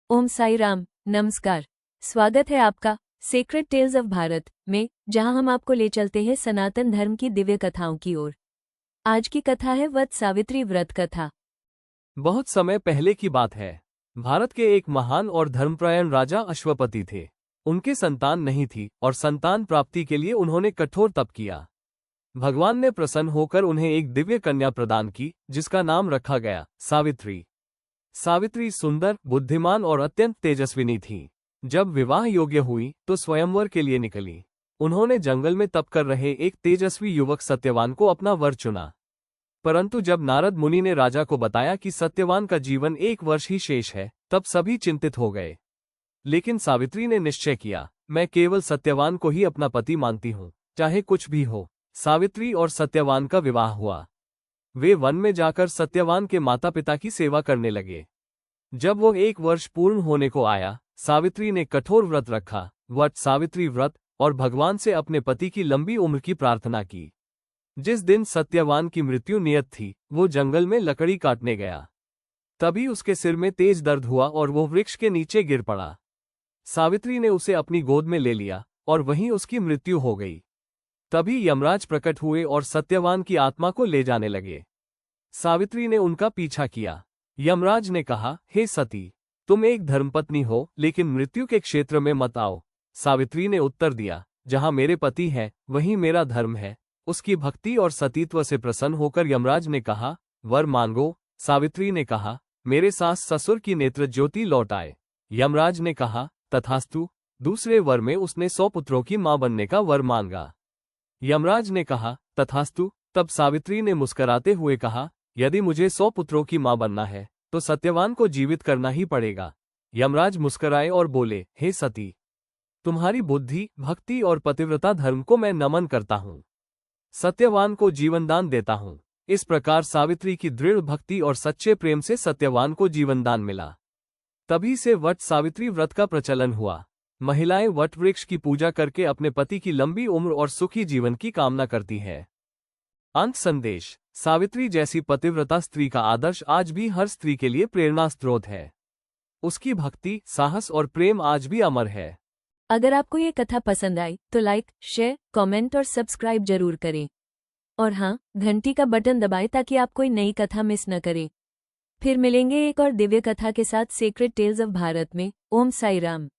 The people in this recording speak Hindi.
ओम साई राम। नमस्कार। स्वागत है आपका सीक्रेट टेल्स ऑफ भारत में, जहां हम आपको ले चलते हैं सनातन धर्म की दिव्य कथाओं की ओर। आज की कथा है वट सावित्री व्रत कथा। बहुत समय पहले की बात है। भारत के एक महान और धर्मपरायण राजा अश्वपति थे। उनके संतान नहीं थी और संतान प्राप्ति के लिए उन्होंने कठोर तप किया। भगवान ने प्रसन्न होकर उन्हें एक दिव्य कन्या प्रदान की, जिसका नाम रखा गया सावित्री। सावित्री सुंदर, बुद्धिमान और अत्यंत तेजस्विनी थी। जब विवाह योग्य हुई तो स्वयंवर के लिए निकली। उन्होंने जंगल में तप कर रहे एक तेजस्वी युवक सत्यवान को अपना वर चुना। परंतु जब नारद मुनि ने राजा को बताया कि सत्यवान का जीवन 1 वर्ष ही शेष है, तब सभी चिंतित हो गए। लेकिन सावित्री ने निश्चय किया, मैं केवल सत्यवान को ही अपना पति मानती हूँ, चाहे कुछ भी हो। सावित्री और सत्यवान का विवाह हुआ। वे वन में जाकर सत्यवान के माता पिता की सेवा करने लगे। जब वो 1 वर्ष पूर्ण होने को आया, सावित्री ने कठोर व्रत रखा, वट सावित्री व्रत, और भगवान से अपने पति की लंबी उम्र की प्रार्थना की। जिस दिन सत्यवान की मृत्यु नियत थी, वो जंगल में लकड़ी काटने गया। तभी उसके सिर में तेज दर्द हुआ और वो वृक्ष के नीचे गिर पड़ा। सावित्री ने उसे अपनी गोद में ले लिया और वहीं उसकी मृत्यु हो गई। तभी यमराज प्रकट हुए और सत्यवान की आत्मा को ले जाने लगे। सावित्री ने उनका पीछा किया। यमराज ने कहा, हे सती, तुम एक धर्मपत्नी हो, लेकिन मृत्यु के क्षेत्र में मत आओ। सावित्री ने उत्तर दिया, जहां मेरे पति है वहीं मेरा धर्म है। उसकी भक्ति और सतीत्व से प्रसन्न होकर यमराज ने कहा, वर मांगो। सावित्री ने कहा, मेरे सास ससुर की नेत्र ज्योति लौट आए। यमराज ने कहा, तथास्तु। दूसरे वर में उसने 100 पुत्रों की मां बनने का वर मांगा। यमराज ने कहा, तथास्तु। तब सावित्री ने मुस्कराते हुए कहा, यदि मुझे 100 पुत्रों की मां बनना है तो सत्यवान को जीवित करना ही पड़ेगा। यमराज मुस्कराए और बोले, हे सती, तुम्हारी बुद्धि, भक्ति और पतिव्रता धर्म को मैं नमन करता हूँ। सत्यवान को जीवनदान देता हूँ। इस प्रकार सावित्री की दृढ़ भक्ति और सच्चे प्रेम से सत्यवान को जीवनदान मिला। तभी से वट सावित्री व्रत का प्रचलन हुआ। महिलाएं वट वृक्ष की पूजा करके अपने पति की लंबी उम्र और सुखी जीवन की कामना करती है। अंत संदेश, सावित्री जैसी पतिव्रता स्त्री का आदर्श आज भी हर स्त्री के लिए प्रेरणा स्रोत है। उसकी भक्ति, साहस और प्रेम आज भी अमर है। अगर आपको ये कथा पसंद आई तो लाइक, शेयर, कमेंट और सब्सक्राइब जरूर करें। और हाँ, घंटी का बटन दबाएं ताकि आप कोई नई कथा मिस न करें। फिर मिलेंगे एक और दिव्य कथा के साथ सीक्रेट टेल्स ऑफ भारत में। ओम साई राम।